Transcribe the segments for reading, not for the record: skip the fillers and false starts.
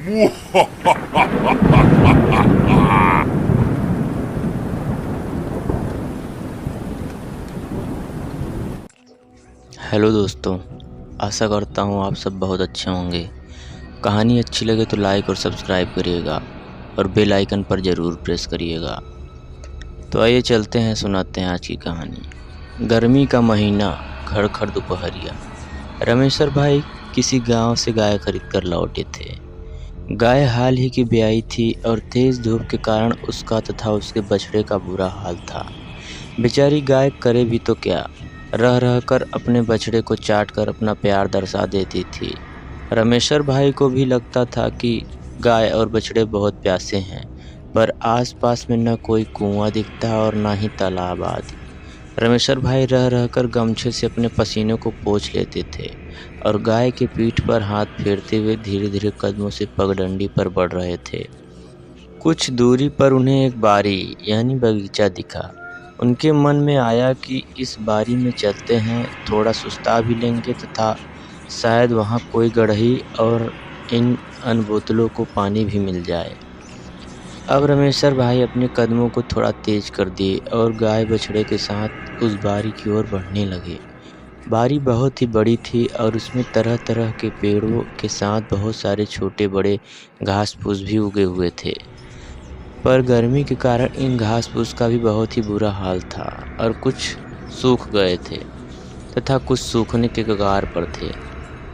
Hello दोस्तों, आशा करता हूँ आप सब बहुत अच्छे होंगे। कहानी अच्छी लगे तो लाइक और सब्सक्राइब करिएगा और बेल आइकन पर ज़रूर प्रेस करिएगा। तो आइए चलते हैं, सुनाते हैं आज की कहानी। गर्मी का महीना, खड़खड़ दोपहरिया। रमेश्वर भाई किसी गांव से गाय खरीद कर लौटे थे। गाय हाल ही की ब्याई थी और तेज धूप के कारण उसका तथा उसके बछड़े का बुरा हाल था। बेचारी गाय करे भी तो क्या, रह रह कर अपने बछड़े को चाट कर अपना प्यार दर्शा देती थी। रमेश्वर भाई को भी लगता था कि गाय और बछड़े बहुत प्यासे हैं, पर आसपास में न कोई कुआं दिखता और न ही तालाब आदि। रमेश्वर भाई रह रह कर गमछे से अपने पसीने को पोंछ लेते थे और गाय के पीठ पर हाथ फेरते हुए धीरे धीरे कदमों से पगडंडी पर बढ़ रहे थे। कुछ दूरी पर उन्हें एक बारी यानी बगीचा दिखा। उनके मन में आया कि इस बारी में चलते हैं, थोड़ा सुस्ता भी लेंगे तथा शायद वहाँ कोई गड़ही और इन बोतलों को पानी भी मिल जाए। अब रमेश्वर भाई अपने कदमों को थोड़ा तेज कर दिए और गाय बछड़े के साथ उस बारी की ओर बढ़ने लगे। बारी बहुत ही बड़ी थी और उसमें तरह तरह के पेड़ों के साथ बहुत सारे छोटे बड़े घास फूस भी उगे हुए थे, पर गर्मी के कारण इन घास फूस का भी बहुत ही बुरा हाल था और कुछ सूख गए थे तथा कुछ सूखने के कगार पर थे।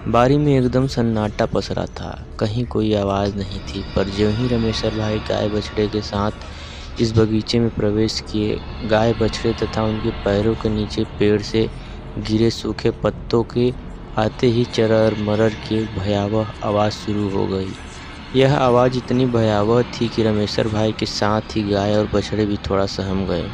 बारी में एकदम सन्नाटा पसरा था, कहीं कोई आवाज़ नहीं थी। पर ज्यों ही रमेश्वर भाई गाय बछड़े के साथ इस बगीचे में प्रवेश किए, गाय बछड़े तथा उनके पैरों के नीचे पेड़ से गिरे सूखे पत्तों के आते ही चरर मरर की भयावह आवाज़ शुरू हो गई। यह आवाज़ इतनी भयावह थी कि रमेश्वर भाई के साथ ही गाय और बछड़े भी थोड़ा सहम गए।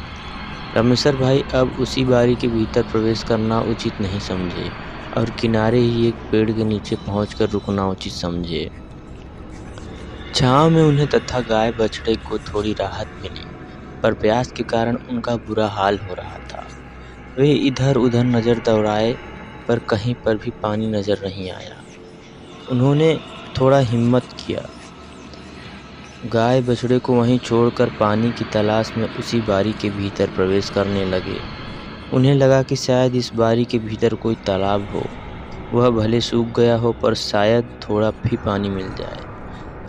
रमेश्वर भाई अब उसी बारी के भीतर प्रवेश करना उचित नहीं समझे और किनारे ही एक पेड़ के नीचे पहुंचकर रुकना उचित समझे। छांव में उन्हें तथा गाय बछड़े को थोड़ी राहत मिली, पर प्यास के कारण उनका बुरा हाल हो रहा था। वे इधर उधर नज़र दौड़ाए, पर कहीं पर भी पानी नजर नहीं आया। उन्होंने थोड़ा हिम्मत किया, गाय बछड़े को वहीं छोड़कर पानी की तलाश में उसी बारी के भीतर प्रवेश करने लगे। उन्हें लगा कि शायद इस बारी के भीतर कोई तालाब हो, वह भले सूख गया हो पर शायद थोड़ा भी पानी मिल जाए।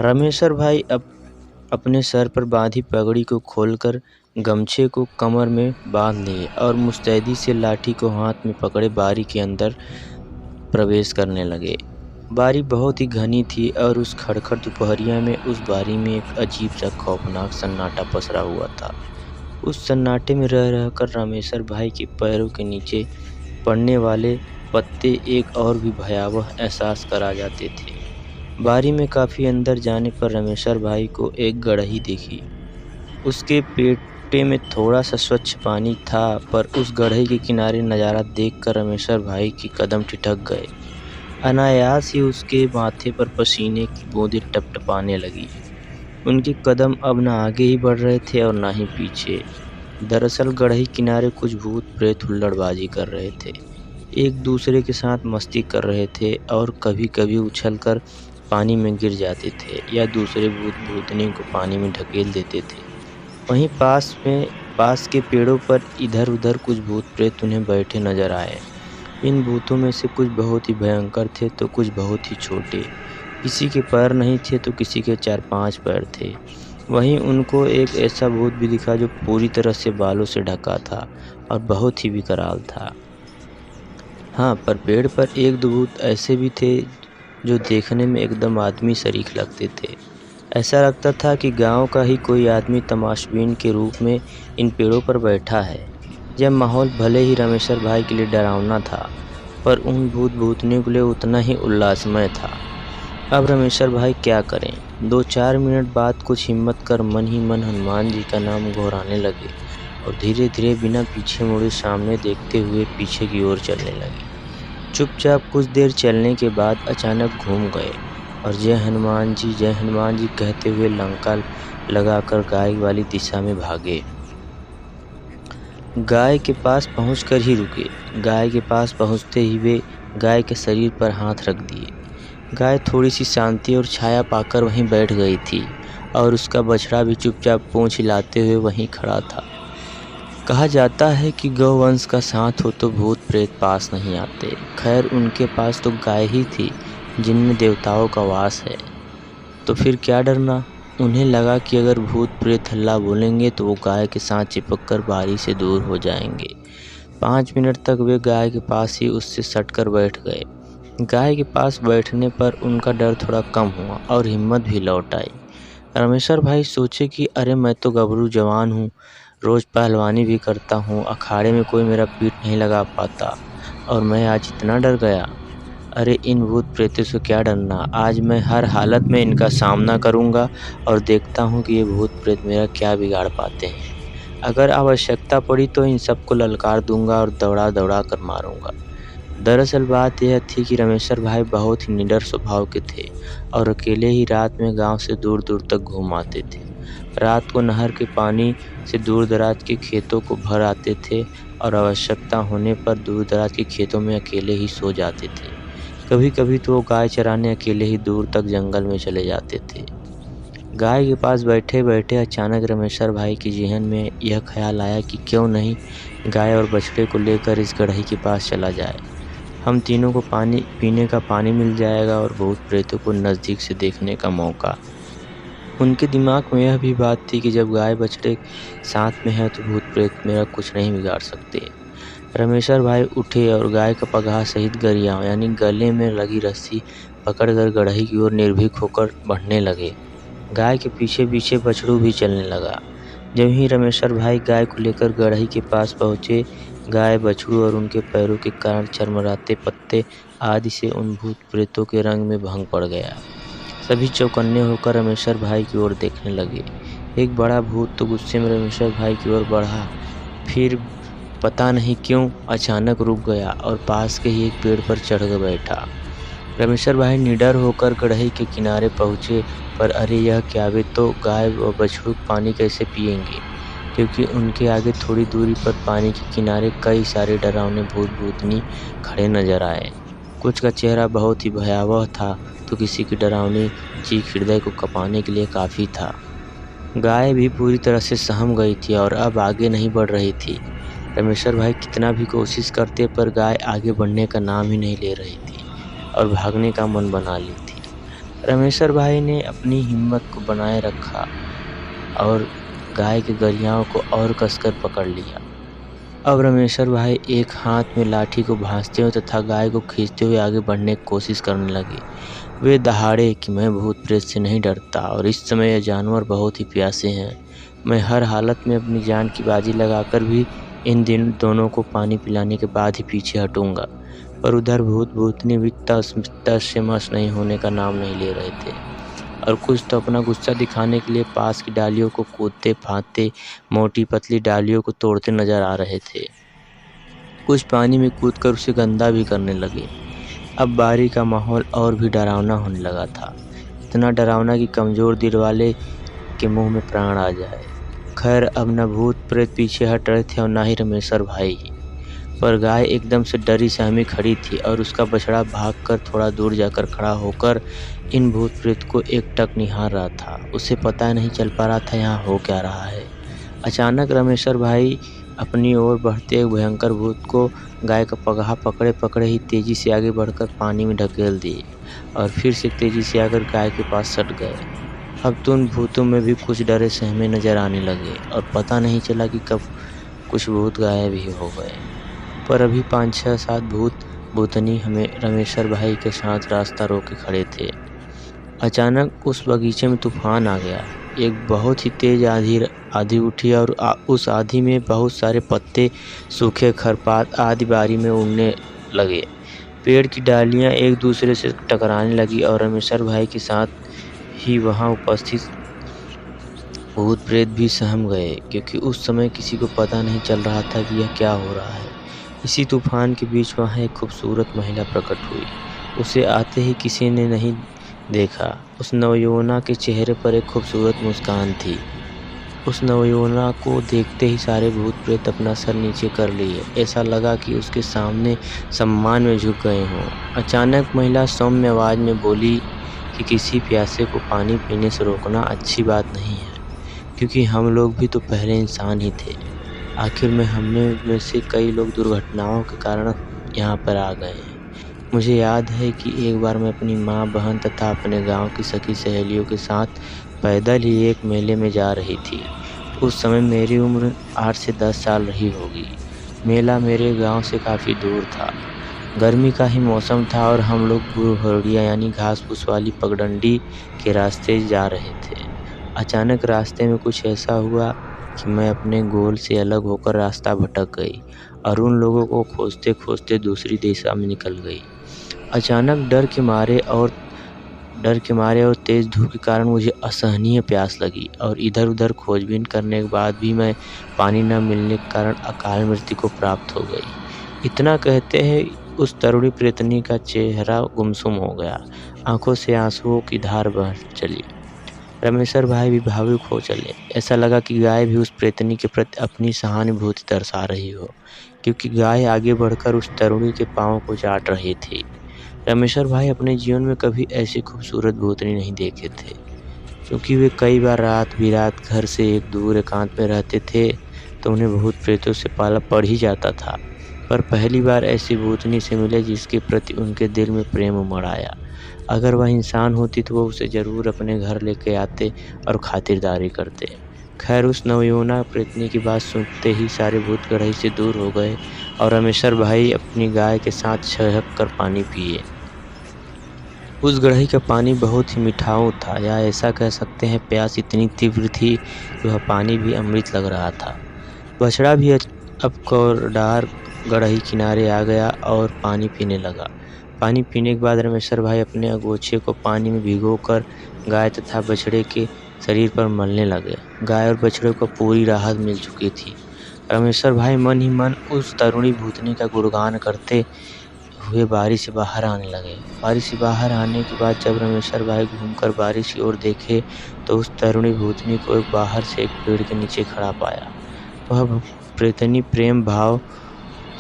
रमेश्वर भाई अब अपने सर पर बांधी पगड़ी को खोलकर गमछे को कमर में बांध लिए और मुस्तैदी से लाठी को हाथ में पकड़े बारी के अंदर प्रवेश करने लगे। बारी बहुत ही घनी थी और उस खड़खड़ दोपहरिया में उस बारी में एक अजीब सा खौफनाक सन्नाटा पसरा हुआ था। उस सन्नाटे में रह रहकर रामेश्वर भाई के पैरों के नीचे पड़ने वाले पत्ते एक और भी भयावह एहसास करा जाते थे। बारी में काफ़ी अंदर जाने पर रामेश्वर भाई को एक गड़ही दिखी। उसके पेटे में थोड़ा सा स्वच्छ पानी था, पर उस गड़ही के किनारे नज़ारा देखकर रामेश्वर भाई के कदम ठिठक गए। अनायास ही उसके माथे पर पसीने की बूंदें टपटपाने लगी। उनके कदम अब न आगे ही बढ़ रहे थे और न ही पीछे। दरअसल गड़ही किनारे कुछ भूत प्रेत हुल्लड़बाजी कर रहे थे, एक दूसरे के साथ मस्ती कर रहे थे और कभी कभी उछलकर पानी में गिर जाते थे या दूसरे भूत भूतनी को पानी में ढकेल देते थे। वहीं पास के पेड़ों पर इधर उधर कुछ भूत प्रेत उन्हें बैठे नजर आए। इन भूतों में से कुछ बहुत ही भयंकर थे तो कुछ बहुत ही छोटे। किसी के पैर नहीं थे तो किसी के 4-5 पैर थे। वहीं उनको एक ऐसा भूत भी दिखा जो पूरी तरह से बालों से ढका था और बहुत ही विकराल था। हाँ, पर पेड़ पर एक दो भूत ऐसे भी थे जो देखने में एकदम आदमी शरीक लगते थे। ऐसा लगता था कि गांव का ही कोई आदमी तमाशबीन के रूप में इन पेड़ों पर बैठा है। यह माहौल भले ही रमेश्वर भाई के लिए डरावना था, पर उन भूत भूतनियों के लिए उतना ही उल्लासमय था। अब रमेश्वर भाई क्या करें? 2-4 मिनट बाद कुछ हिम्मत कर मन ही मन हनुमान जी का नाम घोराने लगे और धीरे धीरे बिना पीछे मुड़े सामने देखते हुए पीछे की ओर चलने लगे। चुपचाप कुछ देर चलने के बाद अचानक घूम गए और जय हनुमान जी कहते हुए लंका लगाकर गाय वाली दिशा में भागे। गाय के पास पहुंचकर ही रुके। गाय के पास पहुंचते ही वे गाय के शरीर पर हाथ रख दिए। गाय थोड़ी सी शांति और छाया पाकर वहीं बैठ गई थी और उसका बछड़ा भी चुपचाप पूंछ हिलाते हुए वहीं खड़ा था। कहा जाता है कि गौवंश का साथ हो तो भूत प्रेत पास नहीं आते। खैर उनके पास तो गाय ही थी जिनमें देवताओं का वास है, तो फिर क्या डरना। उन्हें लगा कि अगर भूत प्रेत हल्ला बोलेंगे तो वो गाय के साथ चिपक कर बारी से दूर हो जाएंगे। 5 मिनट तक वे गाय के पास ही उससे सटकर बैठ गए। गाय के पास बैठने पर उनका डर थोड़ा कम हुआ और हिम्मत भी लौट आई। रामेश्वर भाई सोचे कि अरे मैं तो गबरू जवान हूँ, रोज़ पहलवानी भी करता हूँ, अखाड़े में कोई मेरा पीठ नहीं लगा पाता और मैं आज इतना डर गया। अरे इन भूत प्रेतों से क्या डरना, आज मैं हर हालत में इनका सामना करूँगा और देखता हूँ कि ये भूत प्रेत मेरा क्या बिगाड़ पाते हैं। अगर आवश्यकता पड़ी तो इन सबको ललकार दूंगा और दौड़ा दौड़ा कर मारूंगा। दरअसल बात यह थी कि रामेश्वर भाई बहुत ही निडर स्वभाव के थे और अकेले ही रात में गांव से दूर दूर तक घूम आते थे। रात को नहर के पानी से दूर दराज के खेतों को भर आते थे और आवश्यकता होने पर दूर दराज के खेतों में अकेले ही सो जाते थे। कभी कभी तो वो गाय चराने अकेले ही दूर तक जंगल में चले जाते थे। गाय के पास बैठे बैठे अचानक रामेश्वर भाई के जेहन में यह ख्याल आया कि क्यों नहीं गाय और बछड़े को लेकर इस गड़ही के पास चला जाए। हम तीनों को पानी पीने का पानी मिल जाएगा और भूत प्रेतों को नज़दीक से देखने का मौका। उनके दिमाग में यह भी बात थी कि जब गाय बछड़े साथ में है तो भूत प्रेत मेरा कुछ नहीं बिगाड़ सकते। रामेश्वर भाई उठे और गाय का पगहा सहित गरियाव यानी गले में लगी रस्सी पकड़कर गड़ही की ओर निर्भीक होकर बढ़ने लगे। गाय के पीछे पीछे बछड़ू भी चलने लगा। जब ही रामेश्वर भाई गाय को लेकर गड़ही के पास पहुँचे, गाय बछड़ू और उनके पैरों के कारण चरमराते पत्ते आदि से उन भूत प्रेतों के रंग में भंग पड़ गया। सभी चौकन्ने होकर रामेश्वर भाई की ओर देखने लगे। एक बड़ा भूत तो गुस्से में रामेश्वर भाई की ओर बढ़ा, फिर पता नहीं क्यों अचानक रुक गया और पास के ही एक पेड़ पर चढ़ कर बैठा। रामेश्वर भाई निडर होकर गड़ही के किनारे पहुँचे, पर अरे यह क्या, वे तो गाय व बछड़ू पानी कैसे पिएंगे, क्योंकि उनके आगे थोड़ी दूरी पर पानी के किनारे कई सारे डरावने भूत भूतनी खड़े नजर आए। कुछ का चेहरा बहुत ही भयावह था तो किसी की डरावनी चीख हृदय को कँपाने के लिए काफ़ी था। गाय भी पूरी तरह से सहम गई थी और अब आगे नहीं बढ़ रही थी। रामेश्वर भाई कितना भी कोशिश करते पर गाय आगे बढ़ने का नाम ही नहीं ले रही थी और भागने का मन बना ली थी। रामेश्वर भाई ने अपनी हिम्मत को बनाए रखा और गाय के गरियाओं को और कसकर पकड़ लिया। अब रामेश्वर भाई एक हाथ में लाठी को भांजते हुए तथा गाय को खींचते हुए आगे बढ़ने की कोशिश करने लगे। वे दहाड़े कि मैं भूत प्रेत से नहीं डरता और इस समय यह जानवर बहुत ही प्यासे हैं। मैं हर हालत में अपनी जान की बाजी लगाकर भी इन दोनों को पानी पिलाने के बाद ही पीछे हटूंगा। पर उधर भूत भूतनी भी तस से मस नहीं होने का नाम नहीं ले रहे थे और कुछ तो अपना गुस्सा दिखाने के लिए पास की डालियों को कूदते फांदते मोटी पतली डालियों को तोड़ते नजर आ रहे थे। कुछ पानी में कूदकर उसे गंदा भी करने लगे। अब बारी का माहौल और भी डरावना होने लगा था, इतना डरावना कि कमज़ोर दिल वाले के मुंह में प्राण आ जाए। खैर अब न भूत प्रेत पीछे हट रहे थे और ना ही रामेश्वर भाई, पर गाय एकदम से डरी सहमी खड़ी थी और उसका बछड़ा भागकर थोड़ा दूर जाकर खड़ा होकर इन भूत प्रेत को एकटक निहार रहा था। उसे पता नहीं चल पा रहा था यहाँ हो क्या रहा है। अचानक रामेश्वर भाई अपनी ओर बढ़ते एक भयंकर भूत को गाय का पगहा पकड़े पकड़े ही तेजी से आगे बढ़कर पानी में ढकेल दिए और फिर से तेजी से आकर गाय के पास सट गए। अब तो उन भूतों में भी कुछ डरे सहमे नजर आने लगे और पता नहीं चला कि कब कुछ भूत गायब भी हो गए। पर अभी 5-6-7 भूत भूतनी हमें रामेश्वर भाई के साथ रास्ता रोके खड़े थे। अचानक उस बगीचे में तूफान आ गया। एक बहुत ही तेज आंधी उठी और उस आंधी में बहुत सारे पत्ते, सूखे खरपात आदि बारी में उड़ने लगे। पेड़ की डालियां एक दूसरे से टकराने लगी और रामेश्वर भाई के साथ ही वहां उपस्थित भूत प्रेत भी सहम गए, क्योंकि उस समय किसी को पता नहीं चल रहा था कि यह क्या हो रहा है। इसी तूफान के बीच वहाँ एक खूबसूरत महिला प्रकट हुई। उसे आते ही किसी ने नहीं देखा। उस नवयौवना के चेहरे पर एक खूबसूरत मुस्कान थी। उस नवयुवना को देखते ही सारे भूत प्रेत अपना सर नीचे कर लिए। ऐसा लगा कि उसके सामने सम्मान में झुक गए हों। अचानक महिला सौम्य आवाज़ में बोली कि किसी प्यासे को पानी पीने से रोकना अच्छी बात नहीं है, क्योंकि हम लोग भी तो पहले इंसान ही थे। आखिर में से कई लोग दुर्घटनाओं के कारण यहाँ पर आ गए हैं। मुझे याद है कि एक बार मैं अपनी माँ, बहन तथा अपने गांव की सखी सहेलियों के साथ पैदल ही एक मेले में जा रही थी। उस समय मेरी उम्र 8 से 10 साल रही होगी। मेला मेरे गांव से काफ़ी दूर था। गर्मी का ही मौसम था और हम लोग बुढ़िया यानी घास फूस वाली पगडंडी के रास्ते जा रहे थे। अचानक रास्ते में कुछ ऐसा हुआ कि मैं अपने गोल से अलग होकर रास्ता भटक गई और उन लोगों को खोजते खोजते दूसरी दिशा में निकल गई। अचानक डर के मारे और तेज़ धूप के कारण मुझे असहनीय प्यास लगी और इधर उधर खोजबीन करने के बाद भी मैं पानी न मिलने के कारण अकाल मृत्यु को प्राप्त हो गई। इतना कहते हैं उस तरुणी प्रेतनी का चेहरा गुमसुम हो गया, आंखों से आंसुओं की धार बह चली। रमेश्वर भाई भी भावुक हो चले। ऐसा लगा कि गाय भी उस प्रेतनी के प्रति अपनी सहानुभूति दर्शा रही हो, क्योंकि गाय आगे बढ़कर उस तरुणी के पाँव को चाट रही थी। रमेश्वर भाई अपने जीवन में कभी ऐसी खूबसूरत भूतनी नहीं देखे थे, क्योंकि वे कई बार रात बिरात घर से एक दूर एकांत में रहते थे, तो उन्हें भूत प्रेतों से पाला पड़ ही जाता था। पर पहली बार ऐसी भूतनी से मिले जिसके प्रति उनके दिल में प्रेम उमड़ आया। अगर वह इंसान होती तो वो उसे ज़रूर अपने घर लेके आते और खातिरदारी करते। खैर, उस नवयुवना प्रेतनी की बात सुनते ही सारे भूत गड़ही से दूर हो गए और रमेश्वर भाई अपनी गाय के साथ छहक कर पानी पिए। उस गड़ही का पानी बहुत ही मिठाऊ था, या ऐसा कह सकते हैं प्यास इतनी तीव्र थी कि वह पानी भी अमृत लग रहा था। बछड़ा भी अब कोरडार गड़ही किनारे आ गया और पानी पीने लगा। पानी पीने के बाद रमेश्वर भाई अपने अगोछे को पानी में भिगोकर गाय तथा बछड़े के शरीर पर मलने लगे। गाय और बछड़े को पूरी राहत मिल चुकी थी। रमेश्वर भाई मन ही मन उस तरुणी भूतनी का गुणगान करते हुए बारी से बाहर आने लगे। बारी से बाहर आने के बाद जब रमेश्वर भाई घूमकर बारिश की ओर देखे तो उस तरुणी भूतनी को बाहर से एक पेड़ के नीचे खड़ा पाया। वह प्रेतनी प्रेम भाव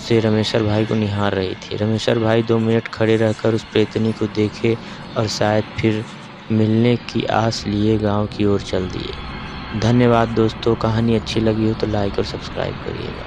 से रमेश्वर भाई को निहार रही थी। रमेश्वर भाई 2 मिनट खड़े रहकर उस प्रेतनी को देखे और शायद फिर मिलने की आस लिए गांव की ओर चल दिए। धन्यवाद दोस्तों। कहानी अच्छी लगी हो तो लाइक और सब्सक्राइब करिएगा।